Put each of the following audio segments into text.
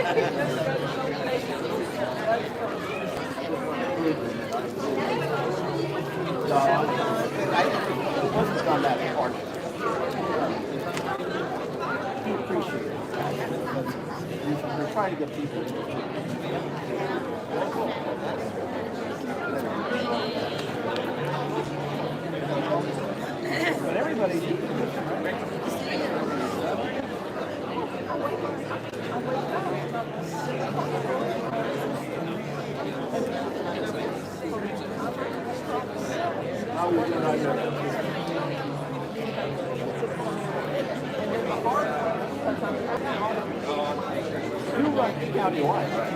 It wasn't on that part. He appreciated it. We're trying to get people to. But everybody. How are we doing on your? You run countywide, right?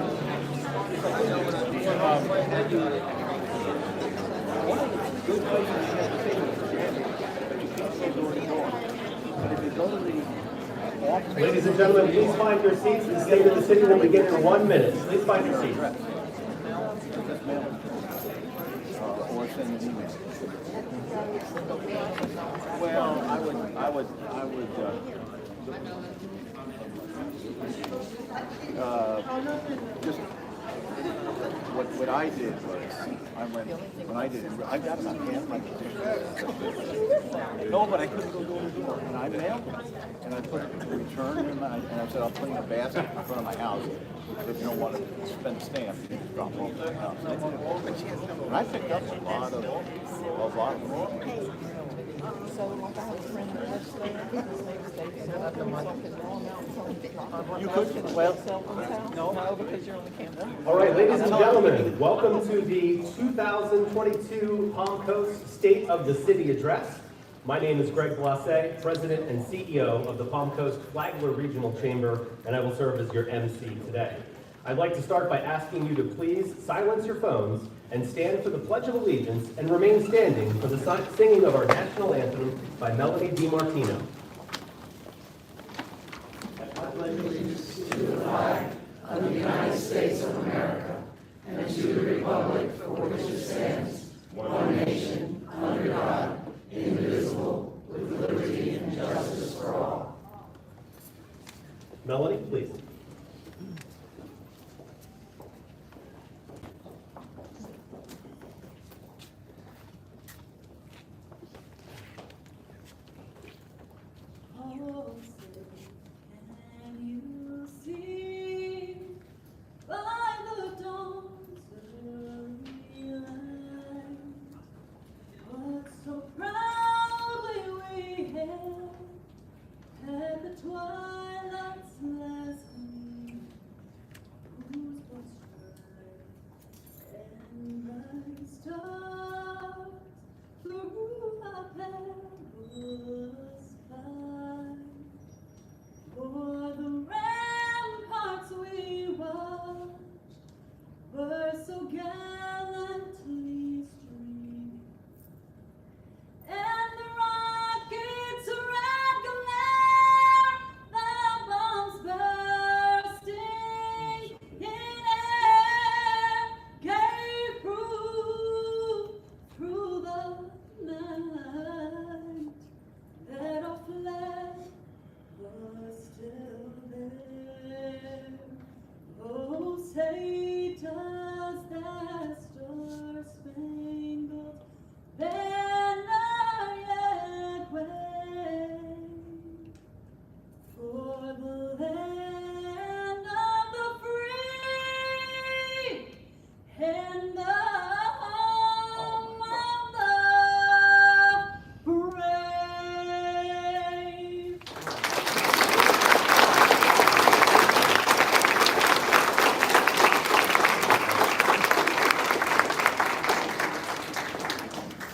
One of the good places you have to take it is but you can't go door to door. But if you go to the office, Ladies and gentlemen, please find your seats. The State of the City will begin in 1 minute. Please find your seats. just mail it. Or send an email. Well, I would just what I did was I got about half my position. No, but I couldn't go door to door, and I mailed them, and I put a return in my, and I said I'll put in a basket in front of my house. If you don't want to spend stamps, you just drop them off at the house. And I picked up a lot of them. So like I have a friend that lives there, his neighbor, they set up and like his lawn out and You could, well, no, because you're on the camera. All right, ladies and gentlemen, welcome to the 2022 Palm Coast State of the City Address. My name is Greg Blasset, President and CEO of the Palm Coast Flagler Regional Chamber, and I will serve as your MC today. I'd like to start by asking you to please silence your phones and stand for the Pledge of Allegiance and remain standing for the singing of our national anthem by Melody DiMartino. I pledge allegiance to the flag of the United States of America and to the republic for which it stands, one nation, under God, indivisible, with liberty and justice for all. Melody, please.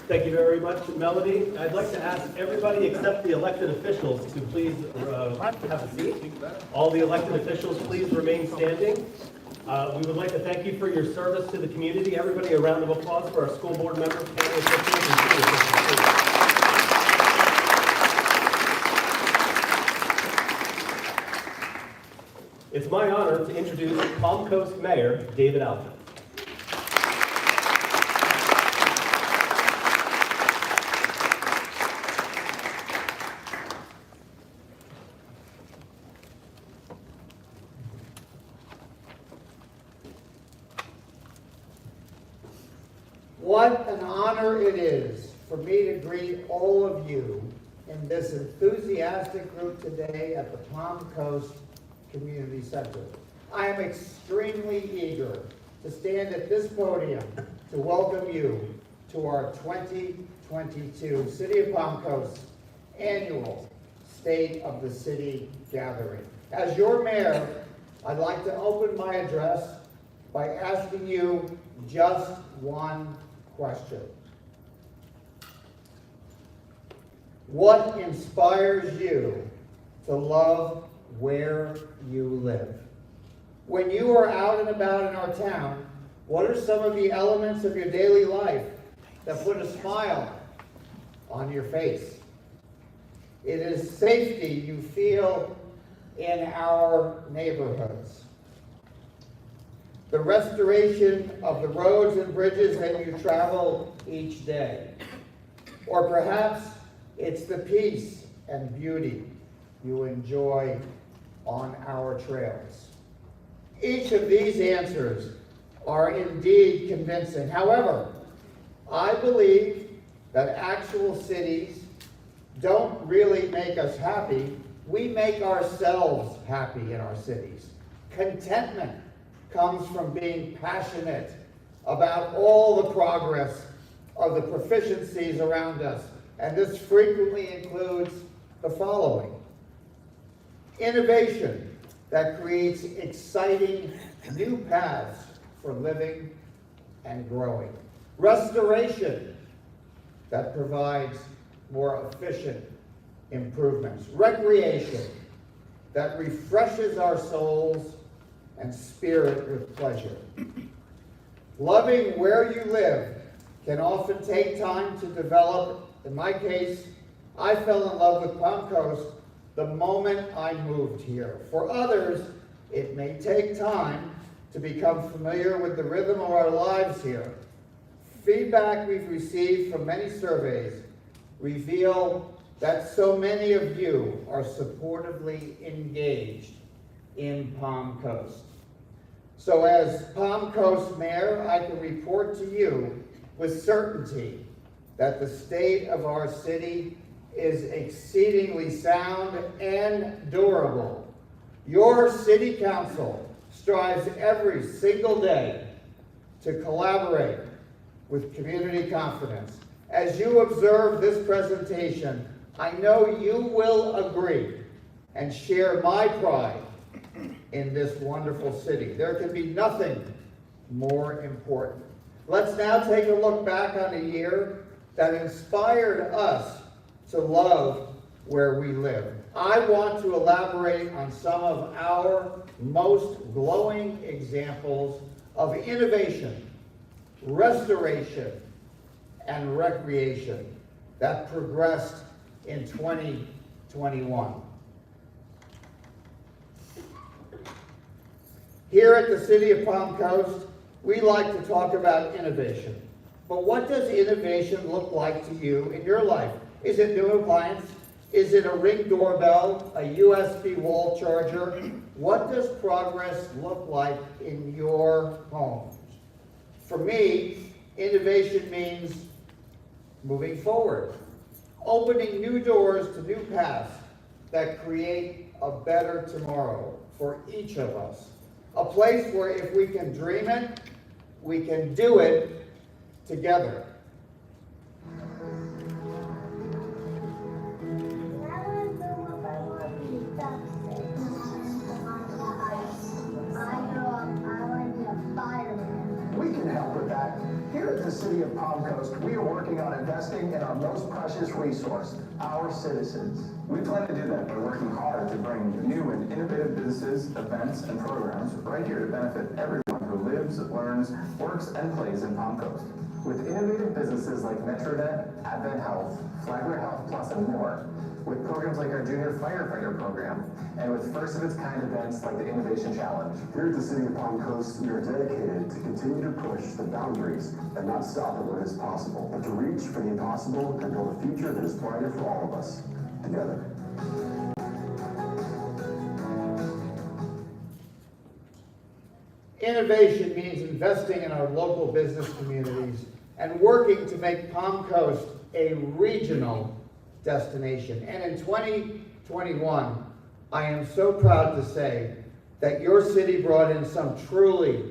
Thank you very much, Melody. I'd like to ask everybody except the elected officials to please have a seat. All the elected officials, please remain standing. We would like to thank you for your service to the community. Everybody, a round of applause for our school board members, county officials, and city officials. It's my honor to introduce Palm Coast Mayor David Alger. What an honor it is for me to greet all of you in this enthusiastic group today at the Palm Coast Community Center. I am extremely eager to stand at this podium to welcome you to our 2022 City of Palm Coast annual State of the City Gathering. As your mayor, I'd like to open my address by asking you just one question. What inspires you to love where you live? When you are out and about in our town, what are some of the elements of your daily life that put a smile on your face? It is safety you feel in our neighborhoods. The restoration of the roads and bridges that you travel each day. Or perhaps it's the peace and beauty you enjoy on our trails. Each of these answers are indeed convincing. However, I believe that actual cities don't really make us happy. We make ourselves happy in our cities. Contentment comes from being passionate about all the progress of the proficiencies around us. And this frequently includes the following: innovation that creates exciting new paths for living and growing. Restoration that provides more efficient improvements. Recreation that refreshes our souls and spirit with pleasure. Loving where you live can often take time to develop. In my case, I fell in love with Palm Coast the moment I moved here. For others, it may take time to become familiar with the rhythm of our lives here. Feedback we've received from many surveys reveal that so many of you are supportively engaged in Palm Coast. So as Palm Coast Mayor, I can report to you with certainty that the state of our city is exceedingly sound and durable. Your city council strives every single day to collaborate with community confidence. As you observe this presentation, I know you will agree and share my pride in this wonderful city. There can be nothing more important. Let's now take a look back on a year that inspired us to love where we live. I want to elaborate on some of our most glowing examples of innovation, restoration, and recreation that progressed in 2021. Here at the City of Palm Coast, we like to talk about innovation. But what does innovation look like to you in your life? Is it new appliance? Is it a Ring doorbell, a USB wall charger? What does progress look like in your home? For me, innovation means moving forward, opening new doors to new paths that create a better tomorrow for each of us. A place where if we can dream it, we can do it together. We can help with that. Here at the City of Palm Coast, we are working on investing in our most precious resource, our citizens. We plan to do that by working hard to bring new and innovative businesses, events, and programs right here to benefit everyone who lives, learns, works, and plays in Palm Coast. With innovative businesses like MetroNet, Advent Health, Flagler Health Plus, and more, with programs like our Junior Firefighter program, and with first-of-its-kind events like the Innovation Challenge. Here at the City of Palm Coast, we are dedicated to continue to push the boundaries and not stop at what is possible, but to reach for the impossible and build a future that is brighter for all of us, together. Innovation means investing in our local business communities and working to make Palm Coast a regional destination. And in 2021, I am so proud to say that your city brought in some truly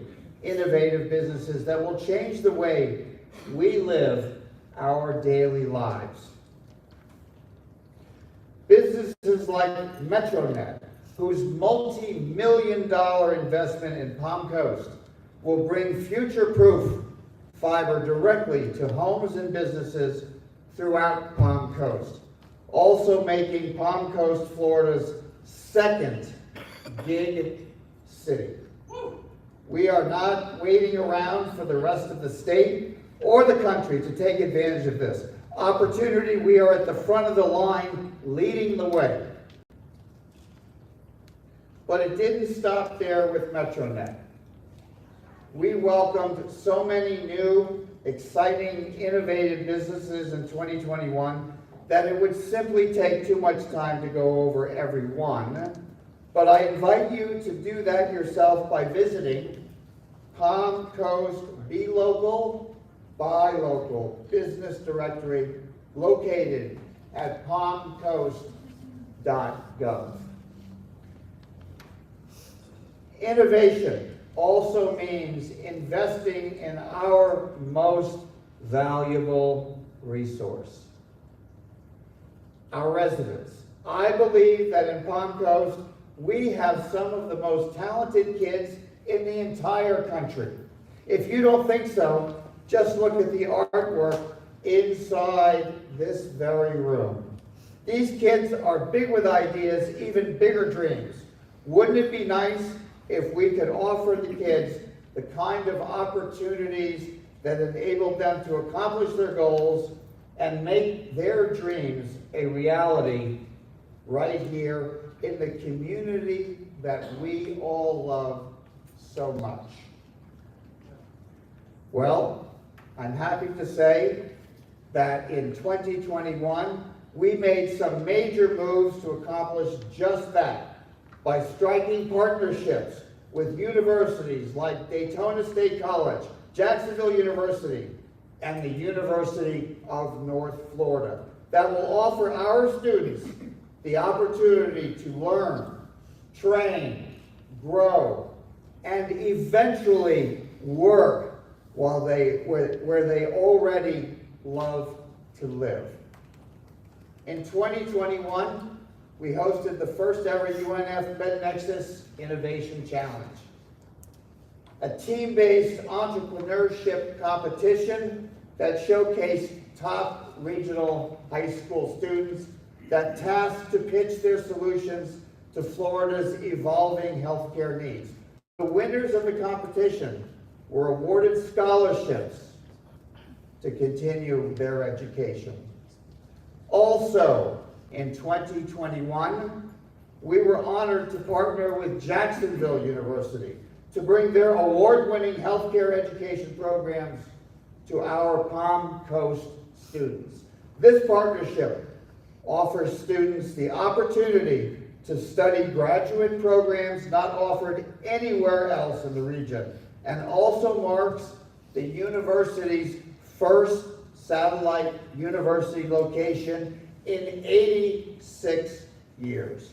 innovative businesses that will change the way we live our daily lives. Businesses like Metronet, whose multi-million-dollar investment in Palm Coast will bring future-proof fiber directly to homes and businesses throughout Palm Coast, also making Palm Coast Florida's second gig city. We are not waiting around for the rest of the state or the country to take advantage of this opportunity. We are at the front of the line, leading the way. But it didn't stop there with Metronet. We welcomed so many new, exciting, innovative businesses in 2021 that it would simply take too much time to go over every one. But I invite you to do that yourself by visiting Palm Coast Be Local, Buy Local business directory located at palmcoast.gov. Innovation also means investing in our most valuable resource, our residents. I believe that in Palm Coast, we have some of the most talented kids in the entire country. If you don't think so, just look at the artwork inside this very room. These kids are big with ideas, even bigger dreams. Wouldn't it be nice if we could offer the kids the kind of opportunities that enable them to accomplish their goals and make their dreams a reality right here in the community that we all love so much? Well, I'm happy to say that in 2021, we made some major moves to accomplish just that by striking partnerships with universities like Daytona State College, Jacksonville University, and the University of North Florida that will offer our students the opportunity to learn, train, grow, and eventually work where they already love to live. In 2021, we hosted the first ever UNF MedNexus Innovation Challenge, a team-based entrepreneurship competition that showcased top regional high school students that tasked to pitch their solutions to Florida's evolving healthcare needs. The winners of the competition were awarded scholarships to continue their education. Also, in 2021, we were honored to partner with Jacksonville University to bring their award-winning healthcare education programs to our Palm Coast students. This partnership offers students the opportunity to study graduate programs not offered anywhere else in the region, and also marks the university's first satellite university location in 86 years.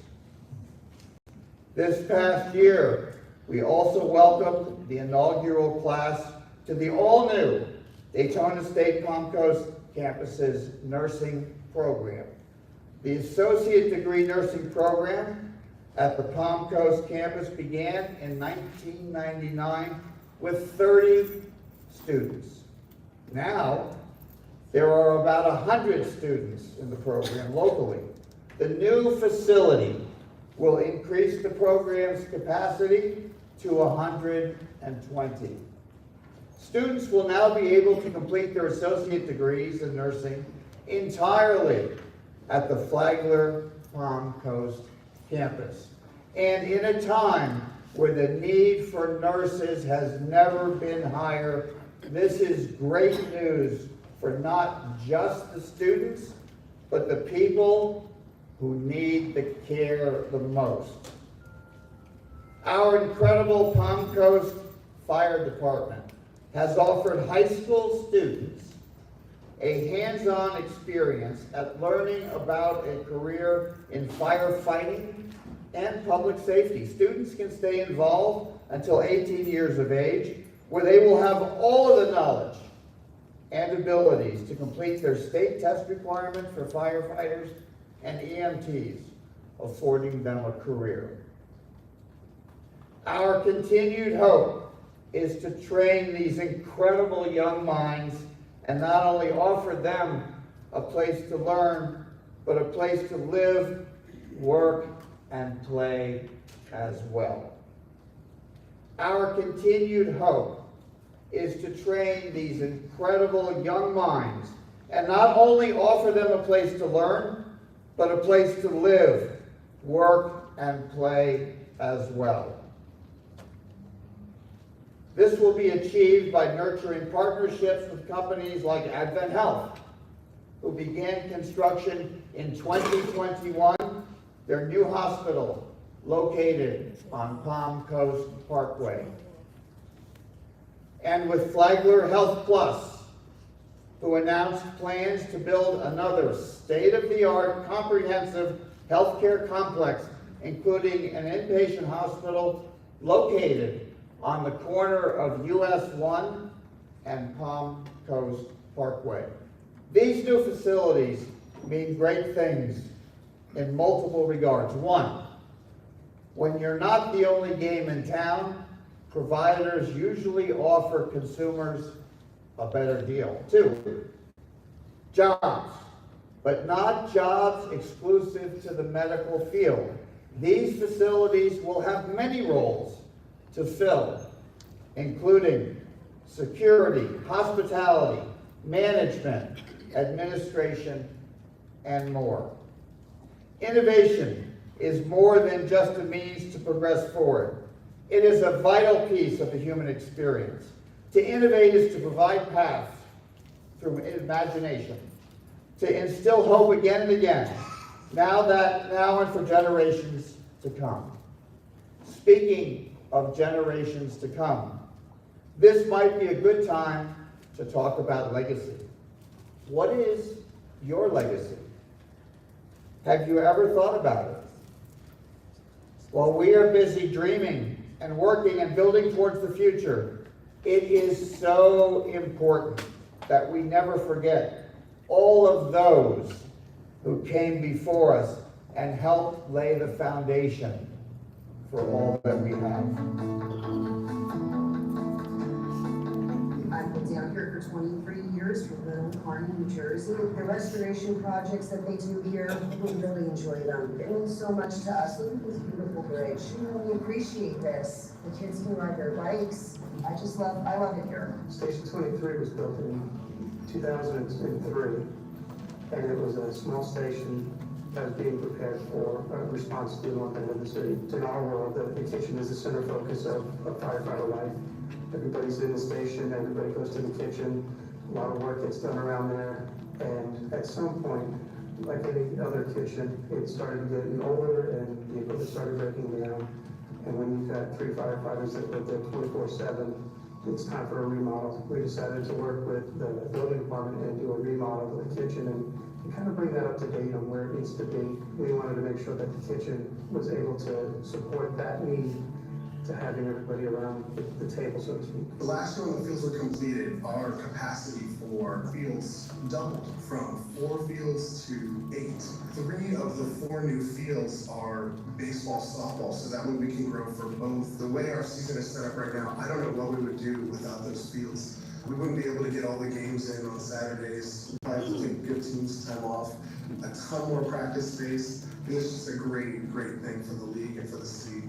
This past year, we also welcomed the inaugural class to the all-new Daytona State Palm Coast campus's nursing program. The associate degree nursing program at the Palm Coast campus began in 1999 with 30 students. Now, there are about 100 students in the program locally. The new facility will increase the program's capacity to 120. Students will now be able to complete their associate degrees in nursing entirely at the Flagler Palm Coast campus. And in a time where the need for nurses has never been higher, this is great news for not just the students, but the people who need the care the most. Our incredible Palm Coast Fire Department has offered high school students a hands-on experience at learning about a career in firefighting and public safety. Students can stay involved until 18 years of age, where they will have all of the knowledge and abilities to complete their state test requirements for firefighters and EMTs, affording them a career. Our continued hope is to train these incredible young minds and not only offer them a place to learn, but a place to live, work, and play as well. Our continued hope is to train these incredible young minds and not only offer them a place to learn, but a place to live, work, and play as well. This will be achieved by nurturing partnerships with companies like Advent Health, who began construction in 2021, their new hospital located on Palm Coast Parkway. And with Flagler Health Plus, who announced plans to build another state-of-the-art comprehensive healthcare complex, including an inpatient hospital located on the corner of US 1 and Palm Coast Parkway. These new facilities mean great things in multiple regards. One, when you're not the only game in town, providers usually offer consumers a better deal. Two, jobs, but not jobs exclusive to the medical field. These facilities will have many roles to fill, including security, hospitality, management, administration, and more. Innovation is more than just a means to progress forward. It is a vital piece of the human experience. To innovate is to provide paths through imagination, to instill hope again and again, now and for generations to come. Speaking of generations to come, this might be a good time to talk about legacy. What is your legacy? Have you ever thought about it? While we are busy dreaming and working and building towards the future, it is so important that we never forget all of those who came before us and helped lay the foundation for all that we have. I've been down here for 23 years from Little Kearney, New Jersey. The restoration projects that they do here, we really enjoy them. It means so much to us. Look at this beautiful bridge. We appreciate this. The kids can ride their bikes. I love it here. Station 23 was built in 2003, and it was a small station that was being prepared for a response to the north end of the city. In our world, the kitchen is the center focus of firefighter life. Everybody's in the station, everybody goes to the kitchen, a lot of work gets done around there, and at some point, like any other kitchen, it started getting older and the equipment started breaking down. And when you've got 3 firefighters that live there 24/7, it's time for a remodel. We decided to work with the building department and do a remodel of the kitchen and kind of bring that up to date on where it needs to be. We wanted to make sure that the kitchen was able to support that need to having everybody around the table, so to speak. The last year when the fields were completed, our capacity for fields doubled from 4 fields to 8. 3 of the 4 new fields are baseball, softball, so that way we can grow for both. The way our season is set up right now, I don't know what we would do without those fields. We wouldn't be able to get all the games in on Saturdays. I have to take good teams time off, a ton more practice space. It's just a great, great thing for the league and for the city.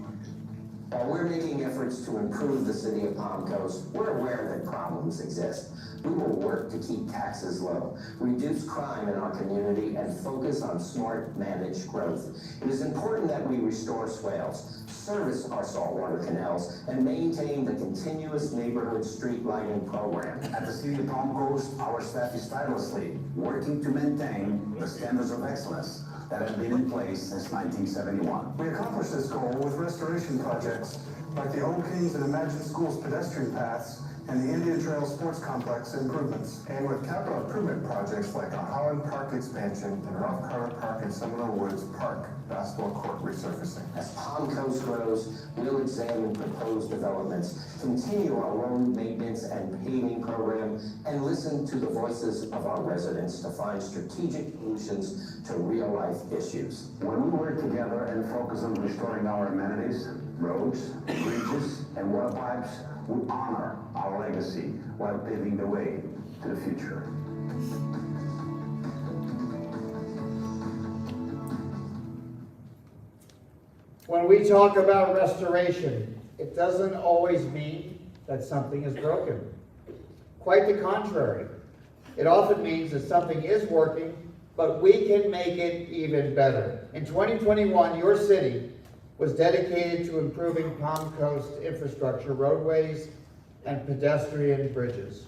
While we're making efforts to improve the city of Palm Coast, we're aware that problems exist. We will work to keep taxes low, reduce crime in our community, and focus on smart, managed growth. It is important that we restore swales, service our saltwater canals, and maintain the continuous neighborhood street lighting program. At the City of Palm Coast, our staff is tirelessly working to maintain the standards of excellence that have been in place since 1971. We accomplished this goal with restoration projects like the Old Kings and Imagine Schools pedestrian paths and the Indian Trail Sports Complex improvements. And with capital improvement projects like a Holland Park expansion and Ralph Carter Park and Seminole Woods Park basketball court resurfacing. As Palm Coast grows, we'll examine proposed developments, continue our road maintenance and paving program, and listen to the voices of our residents to find strategic solutions to real-life issues. When we work together and focus on restoring our amenities, roads, bridges, and water pipes, we honor our legacy while paving the way to the future. When we talk about restoration, it doesn't always mean that something is broken. Quite the contrary. It often means that something is working, but we can make it even better. In 2021, your city was dedicated to improving Palm Coast infrastructure, roadways, and pedestrian bridges.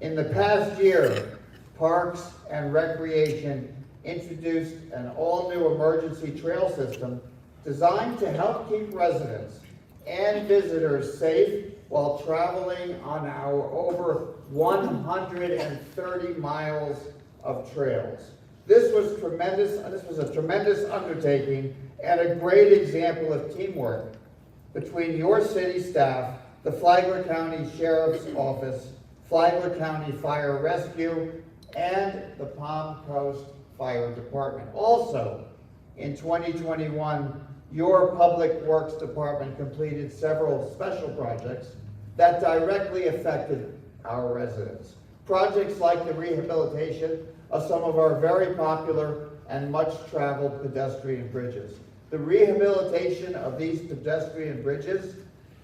In the past year, Parks and Recreation introduced an all-new emergency trail system designed to help keep residents and visitors safe while traveling on our over 130 miles of trails. This was a tremendous undertaking and a great example of teamwork between your city staff, the Flagler County Sheriff's Office, Flagler County Fire Rescue, and the Palm Coast Fire Department. Also, in 2021, your Public Works Department completed several special projects that directly affected our residents. Projects like the rehabilitation of some of our very popular and much-traveled pedestrian bridges. The rehabilitation of these pedestrian bridges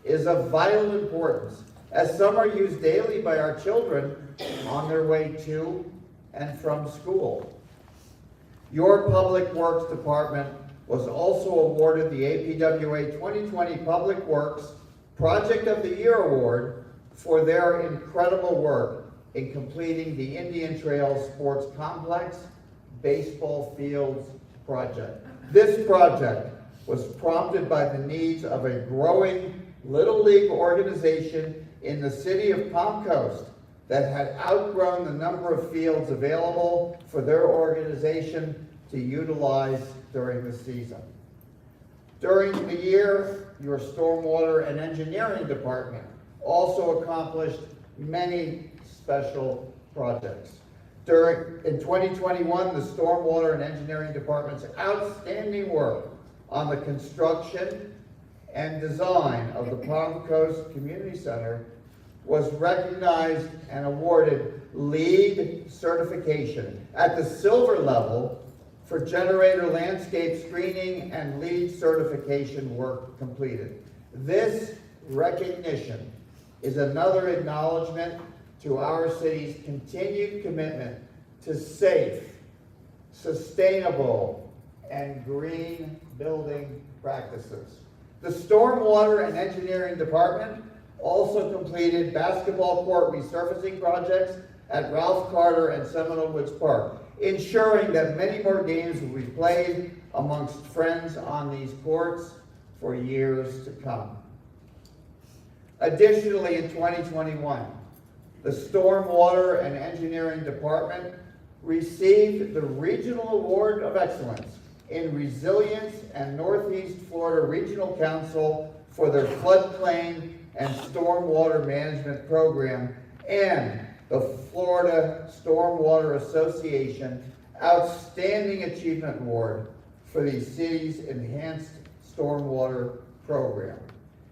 is of vital importance, as some are used daily by our children on their way to and from school. Your Public Works Department was also awarded the APWA 2020 Public Works Project of the Year Award for their incredible work in completing the Indian Trail Sports Complex baseball fields project. This project was prompted by the needs of a growing Little League organization in the city of Palm Coast that had outgrown the number of fields available for their organization to utilize during the season. During the year, your Stormwater and Engineering Department also accomplished many special projects. In 2021, the Stormwater and Engineering Department's outstanding work on the construction and design of the Palm Coast Community Center was recognized and awarded LEED certification at the silver level for generator landscape screening and LEED certification work completed. This recognition is another acknowledgement to our city's continued commitment to safe, sustainable, and green building practices. The Stormwater and Engineering Department also completed basketball court resurfacing projects at Ralph Carter and Seminole Woods Park, ensuring that many more games will be played amongst friends on these courts for years to come. Additionally, in 2021, the Stormwater and Engineering Department received the Regional Award of Excellence in Resilience and Northeast Florida Regional Council for their floodplain and stormwater management program, and the Florida Stormwater Association Outstanding Achievement Award for the city's enhanced stormwater program.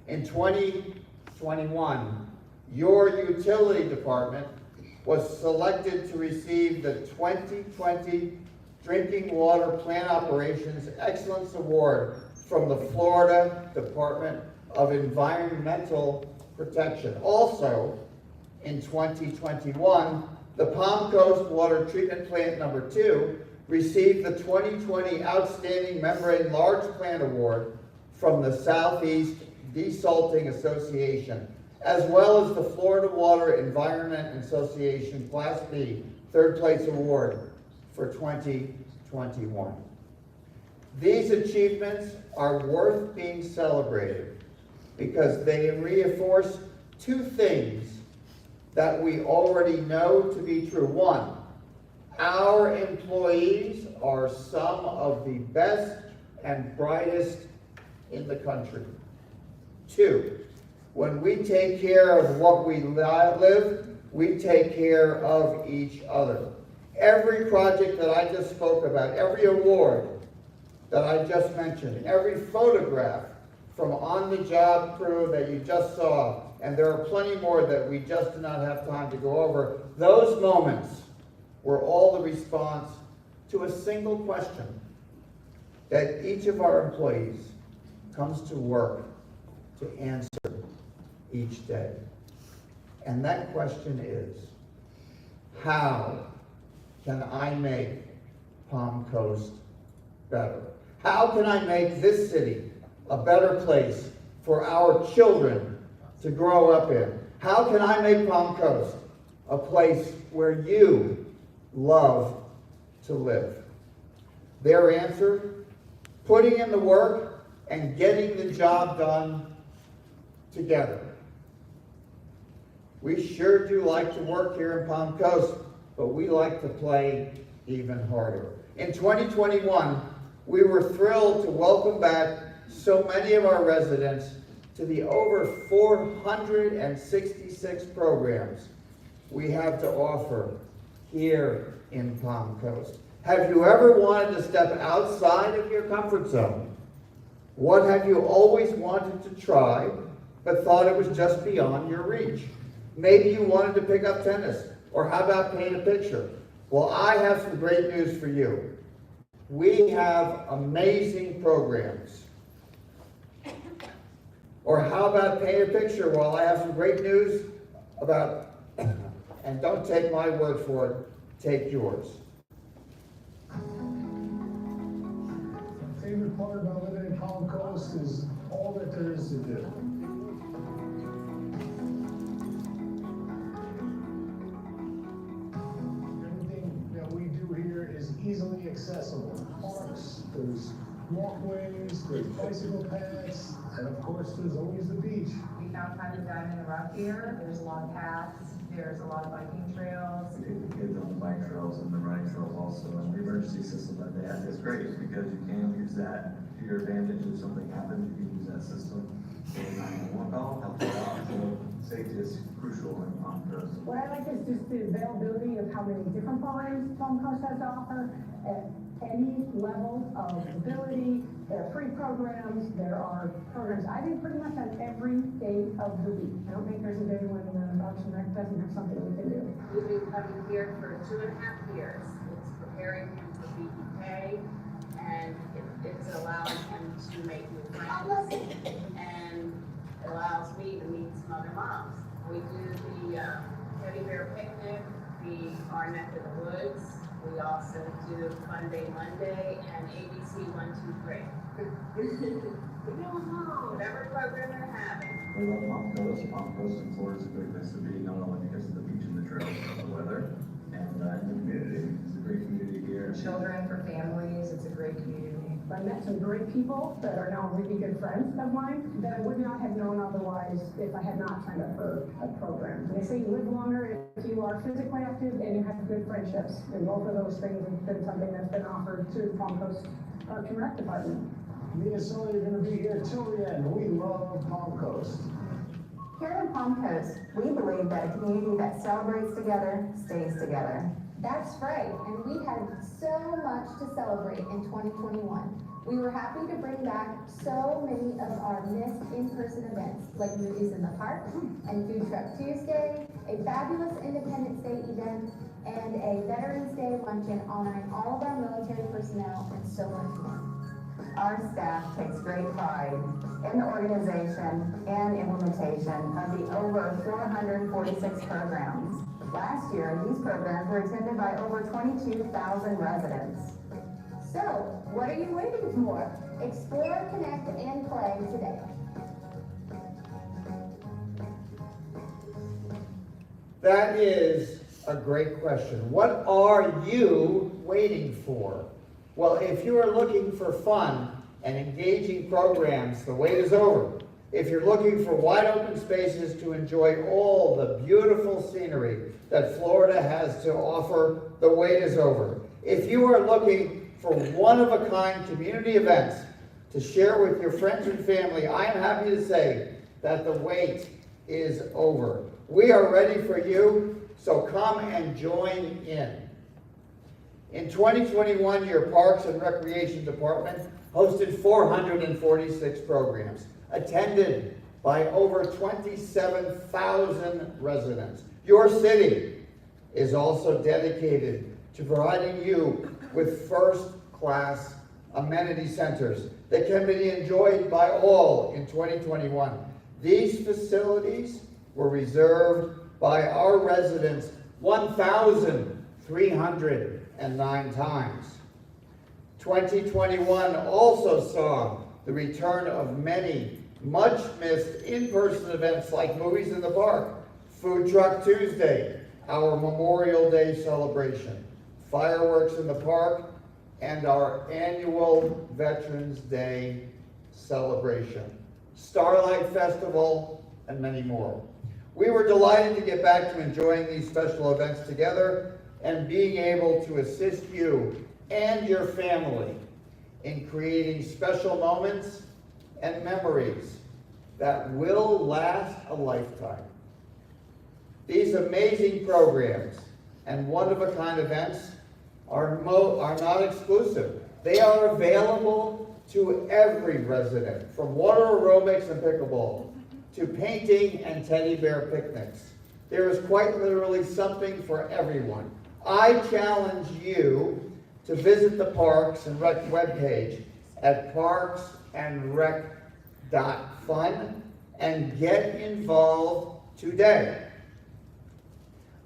In 2021, your utility department was selected to receive the 2020 Drinking Water Plant Operations Excellence Award from the Florida Department of Environmental Protection. Also, in 2021, the Palm Coast Water Treatment Plant number 2 received the 2020 Outstanding Membrane Large Plant Award from the Southeast Desalting Association, as well as the Florida Water Environment Association Class B Third Place Award for 2021. These achievements are worth being celebrated because they reinforce two things that we already know to be true. One, our employees are some of the best and brightest in the country. Two, when we take care of what we live, we take care of each other. Every project that I just spoke about, every award that I just mentioned, every photograph from on-the-job crew that you just saw, and there are plenty more that we just do not have time to go over, those moments were all the response to a single question that each of our employees comes to work to answer each day. And that question is, how can I make Palm Coast better? How can I make this city a better place for our children to grow up in? How can I make Palm Coast a place where you love to live? Their answer, putting in the work and getting the job done together. We sure do like to work here in Palm Coast, but we like to play even harder. In 2021, we were thrilled to welcome back so many of our residents to the over 466 programs we have to offer here in Palm Coast. Have you ever wanted to step outside of your comfort zone? What have you always wanted to try, but thought it was just beyond your reach? Maybe you wanted to pick up tennis, or how about paint a picture? Well, I have some great news for you. We have amazing programs. Or how about paint a picture? Well, I have some great news about, and don't take my word for it, take yours. My favorite part about living in Palm Coast is all that there is to do. Everything that we do here is easily accessible. Parks, there's walkways, there's bicycle paths, and of course, there's always the beach. We found time to dive in the rough here. There's a lot of paths, there's a lot of biking trails. We take the kids on the bike trails and the running trails also, and the emergency system that they have is great because you can use that to your advantage. If something happens, you can use that system. So 911 call, help you out. So safety is crucial in Palm Coast. What I like is just the availability of how many different programs Palm Coast has to offer at any level of ability. There are free programs, there are programs, I think pretty much on every day of the week. I don't think there's a day when Parks and Rec doesn't have something we can do. We've been coming here for 2.5 years. It's preparing him for BPK, and it's allowing him to make new friends, and allows me to meet some other moms. We do the teddy bear picnic, the Our Neck of the Woods. We also do Fun Day Monday and ABC 1, 2, 3. Whatever program they're having. We love Palm Coast. Palm Coast in Florida is a great place to be, not only because of the beach and the trails, but the weather and the community. It's a great community here. Children for families, it's a great community. I met some great people that are now really good friends of mine that I would not have known otherwise if I had not signed up for a program. They say you live longer if you are physically active and you have good friendships. And both of those things have been something that's been offered to the Palm Coast Parks and Rec Department. Me and Sully are going to be here till the end. We love Palm Coast. Here in Palm Coast, we believe that a community that celebrates together stays together. That's right, and we had so much to celebrate in 2021. We were happy to bring back so many of our missed in-person events, like Movies in the Park and Food Truck Tuesday, a fabulous Independence Day event, and a Veterans Day luncheon honoring all of our military personnel, and so much more. Our staff takes great pride in the organization and implementation of the over 446 programs. Last year, these programs were attended by over 22,000 residents. So, what are you waiting for? Explore, connect, and play today. That is a great question. What are you waiting for? Well, if you are looking for fun and engaging programs, the wait is over. If you're looking for wide open spaces to enjoy all the beautiful scenery that Florida has to offer, the wait is over. If you are looking for one-of-a-kind community events to share with your friends and family, I am happy to say that the wait is over. We are ready for you, so come and join in. In 2021, your Parks and Recreation Department hosted 446 programs, attended by over 27,000 residents. Your city is also dedicated to providing you with first-class amenity centers that can be enjoyed by all in 2021. These facilities were reserved by our residents 1,309 times. 2021 also saw the return of many much-missed in-person events like Movies in the Park, Food Truck Tuesday, our Memorial Day celebration, fireworks in the park, and our annual Veterans Day celebration, Starlight Festival, and many more. We were delighted to get back to enjoying these special events together and being able to assist you and your family in creating special moments and memories that will last a lifetime. These amazing programs and one-of-a-kind events are not exclusive. They are available to every resident, from water aerobics and pickleball to painting and teddy bear picnics. There is quite literally something for everyone. I challenge you to visit the Parks and Rec webpage at parksandrec.fun and get involved today.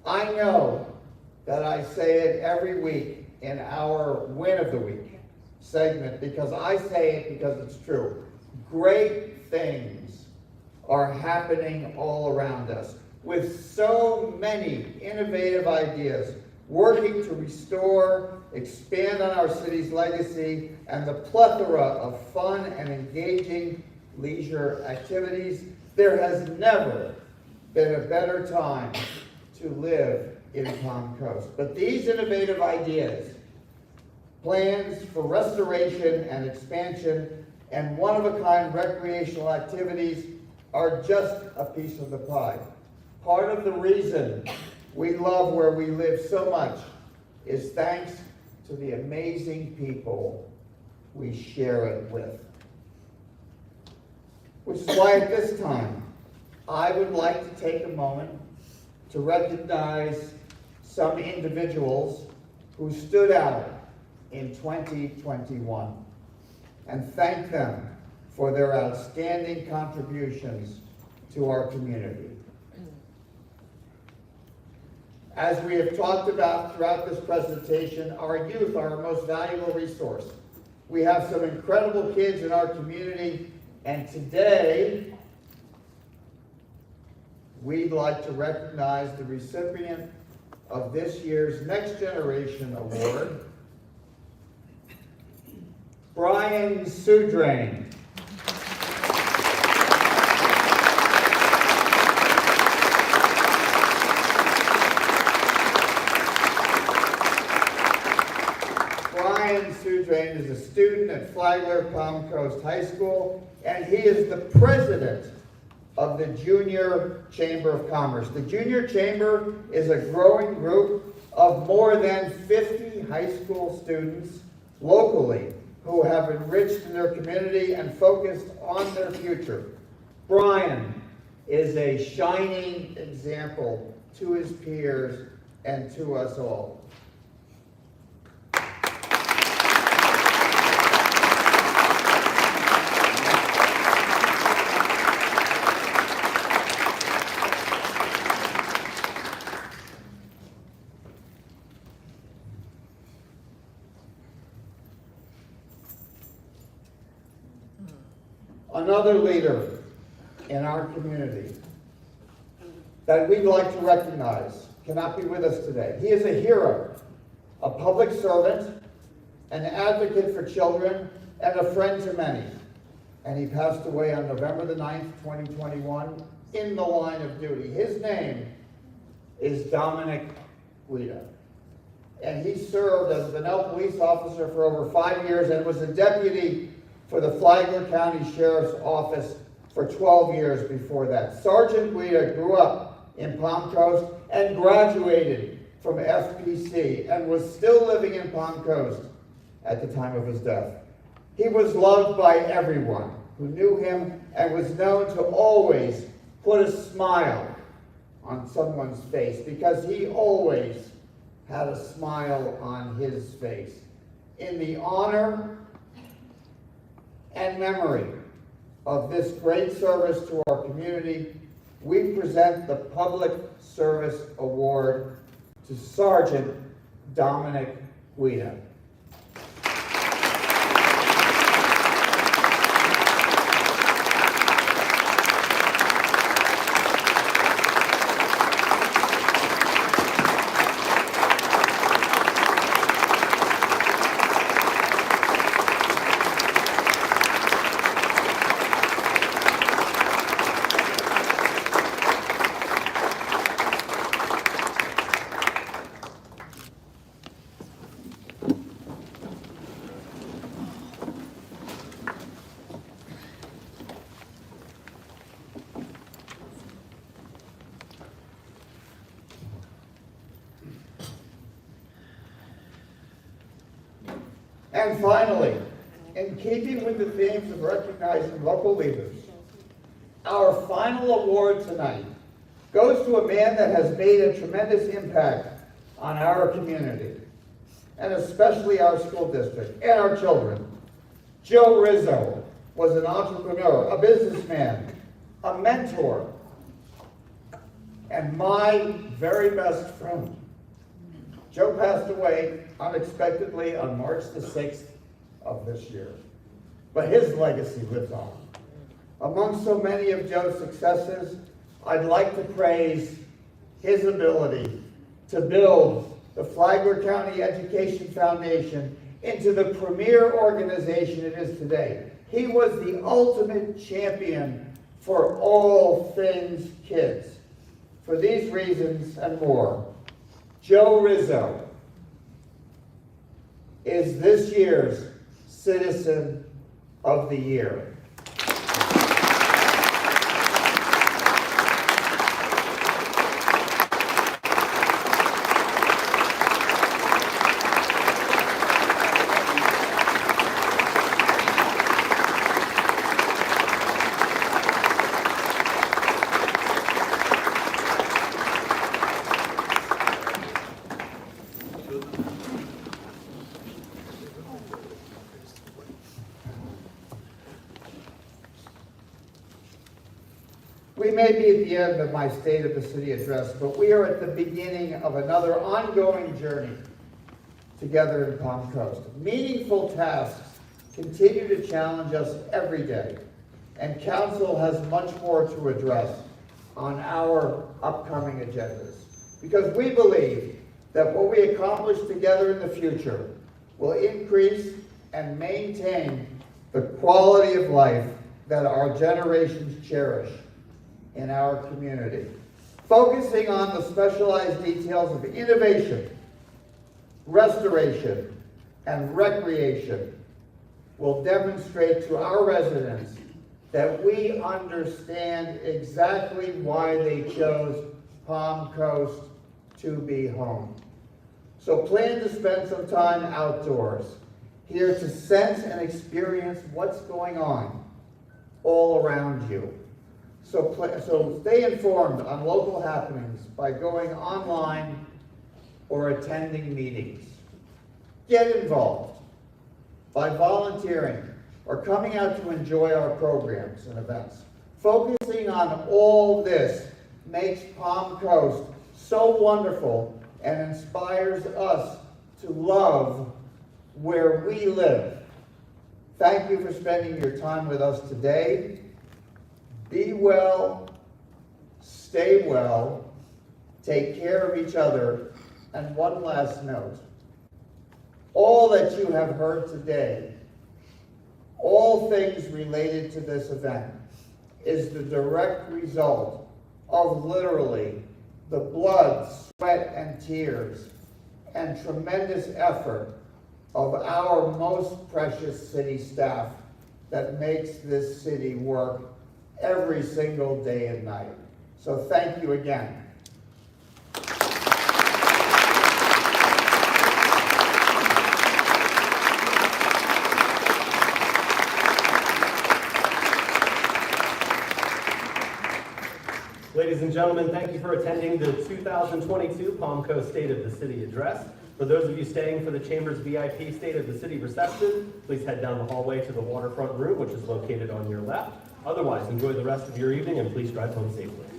I know that I say it every week in our Win of the Week segment because I say it because it's true. Great things are happening all around us with so many innovative ideas working to restore, expand on our city's legacy, and the plethora of fun and engaging leisure activities. There has never been a better time to live in Palm Coast. But these innovative ideas, plans for restoration and expansion, and one-of-a-kind recreational activities are just a piece of the pie. Part of the reason we love where we live so much is thanks to the amazing people we share it with. Which is why at this time, I would like to take a moment to recognize some individuals who stood out in 2021 and thank them for their outstanding contributions to our community. As we have talked about throughout this presentation, our youth are our most valuable resource. We have some incredible kids in our community, and today we'd like to recognize the recipient of this year's Next Generation Award, Brian Sudrain. Brian Sudrain is a student at Flagler Palm Coast High School, and he is the president of the Junior Chamber of Commerce. The Junior Chamber is a growing group of more than 50 high school students locally who have enriched in their community and focused on their future. Brian is a shining example to his peers and to us all. Another leader in our community that we'd like to recognize cannot be with us today. He is a hero, a public servant, an advocate for children, and a friend to many. And he passed away on November the 9th, 2021, in the line of duty. His name is Dominic Guida. And he served as a Bunnell police officer for over 5 years and was a deputy for the Flagler County Sheriff's Office for 12 years before that. Sergeant Guida grew up in Palm Coast and graduated from FPC and was still living in Palm Coast at the time of his death. He was loved by everyone who knew him and was known to always put a smile on someone's face because he always had a smile on his face. In the honor and memory of this great service to our community, we present the Public Service Award to Sergeant Dominic Guida. And finally, in keeping with the themes of recognizing local leaders, our final award tonight goes to a man that has made a tremendous impact on our community, and especially our school district and our children. Joe Rizzo was an entrepreneur, a businessman, a mentor, and my very best friend. Joe passed away unexpectedly on March the 6th of this year, but his legacy lives on. Among so many of Joe's successes, I'd like to praise his ability to build the Flagler County Education Foundation into the premier organization it is today. He was the ultimate champion for all things kids. For these reasons and more, Joe Rizzo is this year's Citizen of the Year. We may be at the end of my State of the City address, but we are at the beginning of another ongoing journey together in Palm Coast. Meaningful tasks continue to challenge us every day, and Council has much more to address on our upcoming agendas, because we believe that what we accomplish together in the future will increase and maintain the quality of life that our generations cherish in our community. Focusing on the specialized details of innovation, restoration, and recreation will demonstrate to our residents that we understand exactly why they chose Palm Coast to be home. So plan to spend some time outdoors, here to sense and what's going on all around you. So stay informed on local happenings by going online or attending meetings. Get involved by volunteering or coming out to enjoy our programs and events. Focusing on all this makes Palm Coast so wonderful and inspires us to love where we live. Thank you for spending your time with us today. Be well, stay well, take care of each other, and one last note. All that you have heard today, all things related to this event, is the direct result of literally the blood, sweat, and tears and tremendous effort of our most precious city staff that makes this city work every single day and night. So thank you again. Ladies and gentlemen, thank you for attending the 2022 Palm Coast State of the City Address. For those of you staying for the Chamber's VIP State of the City reception, please head down the hallway to the waterfront room, which is located on your left. Otherwise, enjoy the rest of your evening and please drive home safely.